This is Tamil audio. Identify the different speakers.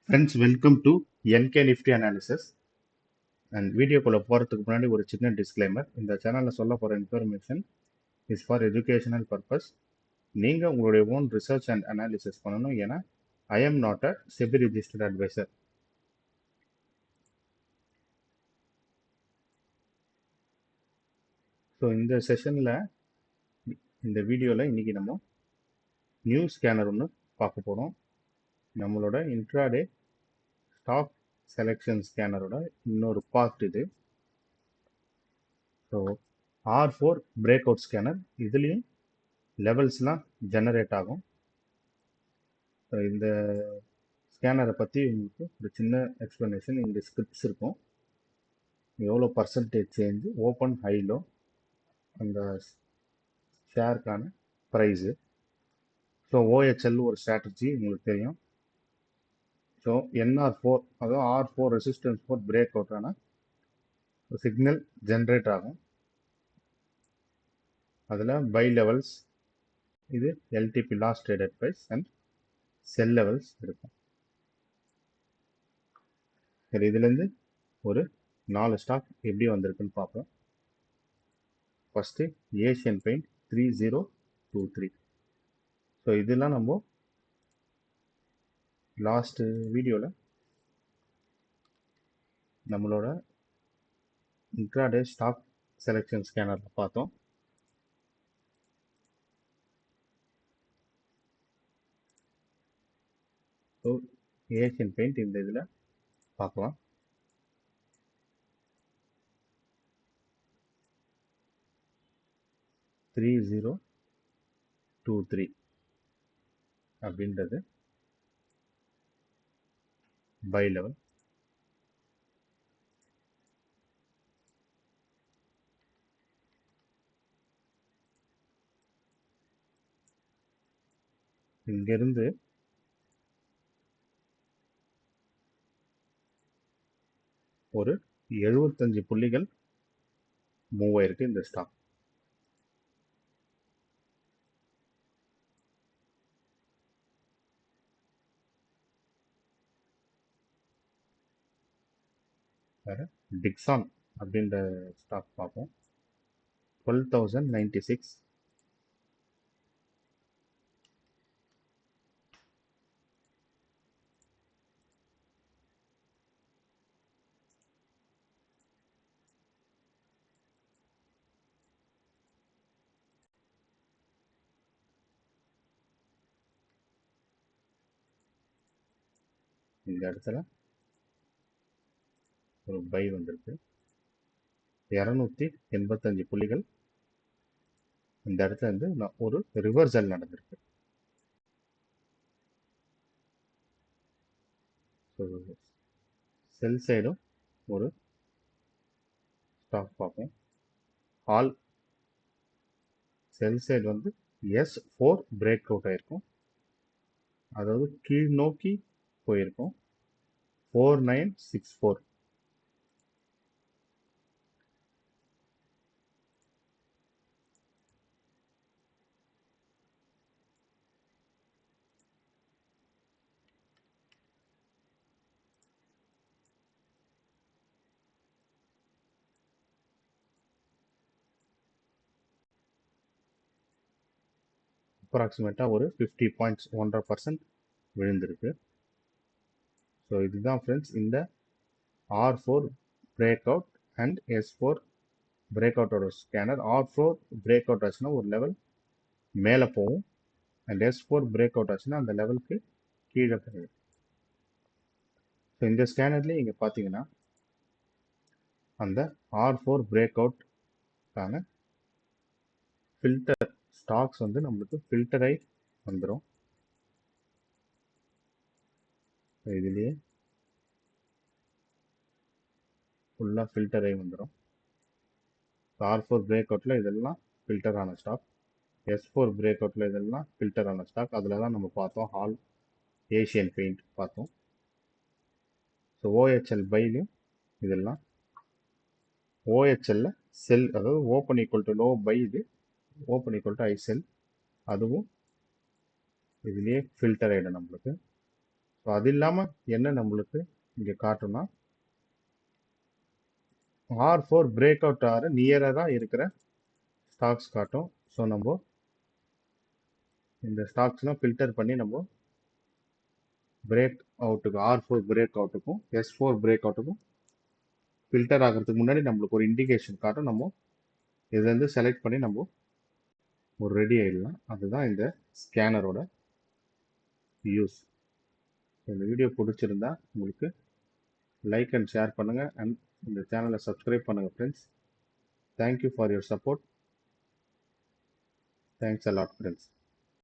Speaker 1: Friends, welcome to NK Nifty Analysis. And வீடியோக்குள்ள போகிறதுக்கு முன்னாடி ஒரு சின்ன டிஸ்க்ளைமர். இந்த சேனலில் சொல்ல போகிற information is for educational purpose. நீங்கள் உங்களுடைய ஓன் ரிசர்ச் அண்ட் அனாலிசிஸ் பண்ணணும். ஏன்னா I am not a SEBI registered advisor. So இந்த செஷனில் இந்த வீடியோவில் இன்றைக்கி நம்ம நியூ ஸ்கேனர் ஒன்று பார்க்க போகிறோம். நம்மளோட இன்ட்ராடே ஸ்டாக் செலெக்ஷன் ஸ்கேனரோட இன்னொரு பார்ட் இது. So R4 break out scanner, இதுலேயும் லெவல்ஸ்லாம் ஜெனரேட் ஆகும். ஸோ இந்த ஸ்கேனரை பற்றி உங்களுக்கு ஒரு சின்ன எக்ஸ்ப்ளனேஷன் இந்த ஸ்கிரிப்ட்ஸ் இருக்கும். எவ்வளோ பர்சன்டேஜ் சேஞ்சு, ஓப்பன் ஹைலோ, அந்த ஷேருக்கான ப்ரைஸு. ஸோ OHL ஒரு ஸ்ட்ராட்டஜி உங்களுக்கு தெரியும். ஸோ NR4, அதாவது R4 ரெசிஸ்டன்ஸ் ஃபோர் பிரேக் அவுட்டான சிக்னல் ஜென்ரேட் ஆகும். அதில் பை லெவல்ஸ், இது LTP last traded price and sell levels இருக்கும். சரி, இதுலேருந்து ஒரு 4 ஸ்டாக் எப்படி வந்திருக்குன்னு பார்ப்போம். First Asian paint 3023. ஸோ இதெல்லாம் நம்ம லாஸ்ட்டு வீடியோவில் நம்மளோட இன்ட்ராடே ஸ்டாக் செலெக்ஷன் ஸ்கேனரில் பார்த்தோம். ஸோ ஏஷியன் பெயிண்ட் இந்த இதில் பார்க்கலாம். $3023 அப்படின்றது பை லெவல். இங்கிருந்து ஒரு 75 புள்ளிகள் மூவ் ஆயிருக்கு இந்த ஸ்டாக். வேறு டிக்ஸான் அப்படின்ற ஸ்டாக் பார்ப்போம். 12,096. இந்த இடத்துல ஒரு பை வந்திருக்கு. 285 புள்ளிகள் இந்த இடத்துல இருந்து ஒரு ரிவர்சல் நடந்திருக்கு. ஸோ செல் சைடும் ஒரு ஸ்டாக் பார்ப்போம். ஆல் செல் சைடு வந்து S4 பிரேக் அவுட் ஆயிருக்கும், அதாவது கீழ் நோக்கி போயிருக்கும். 4964. அப்ராக்சிமேட்டாக ஒரு 50 பாயிண்ட்ஸ், 1.5% விழுந்திருக்கு. ஸோ இதுதான் ஃப்ரெண்ட்ஸ் இந்த R4 break out and S4 break அவுட்டோட ஸ்கேனர். R4 பிரேக் அவுட் ஆச்சுன்னா ஒரு லெவல் மேலே போகும், அண்ட் S4 பிரேக் அவுட் ஆச்சுன்னா அந்த லெவலுக்கு கீழே போகும். ஸோ இந்த ஸ்கேனர்லேயே இங்கே பார்த்தீங்கன்னா அந்த R4 பிரேக் அவுட்கான ஃபில்டர் ஸ்டாக்ஸ் வந்து நம்மளுக்கு ஃபில்டரை வந்துடும். இதுலேயே ஃபுல்லாக ஃபில்டரை வந்துடும். R4 பிரேக் அவுட்டில் இதெல்லாம் ஃபில்டர் ஆன ஸ்டாக், S4 பிரேக் அவுட்டில் இதெல்லாம் ஃபில்டர் ஆன ஸ்டாக். அதில் தான் நம்ம பார்த்தோம் ஹால் ஏஷியன் பெயிண்ட் பார்த்தோம். ஸோ OHL பைலையும் இதெல்லாம் OHL செல், அதாவது open equal to low buy, இது open equal to high sell, அதுவும் இதுலேயே ஃபில்டர் ஆகிடும் நம்மளுக்கு. ஸோ அது இல்லாமல் என்ன நம்மளுக்கு இங்கே காட்டும்னா R4 பிரேக் அவுட் ஆகிற நியராக இருக்கிற ஸ்டாக்ஸ் காட்டும். ஸோ நம்ம இந்த ஸ்டாக்ஸ்லாம் ஃபில்டர் பண்ணி நம்ம பிரேக் அவுட்டுக்கு R4 பிரேக் அவுட்டுக்கும் S4 பிரேக் அவுட்டுக்கும் ஃபில்டர் ஆகிறதுக்கு முன்னாடி நம்மளுக்கு ஒரு இண்டிகேஷன் காட்டும். நம்ம இதுலேருந்து செலக்ட் பண்ணி நம்ம ஒரு ரெடி ஆகிடலாம். அதுதான் இந்த ஸ்கேனரோட யூஸ். இந்த வீடியோ பிடிச்சிருந்தா உங்களுக்கு லைக் அண்ட் ஷேர் பண்ணுங்கள் அண்ட் இந்த சேனலை சப்ஸ்கிரைப் பண்ணுங்கள் friends. Thank you for your support. Thanks a lot friends.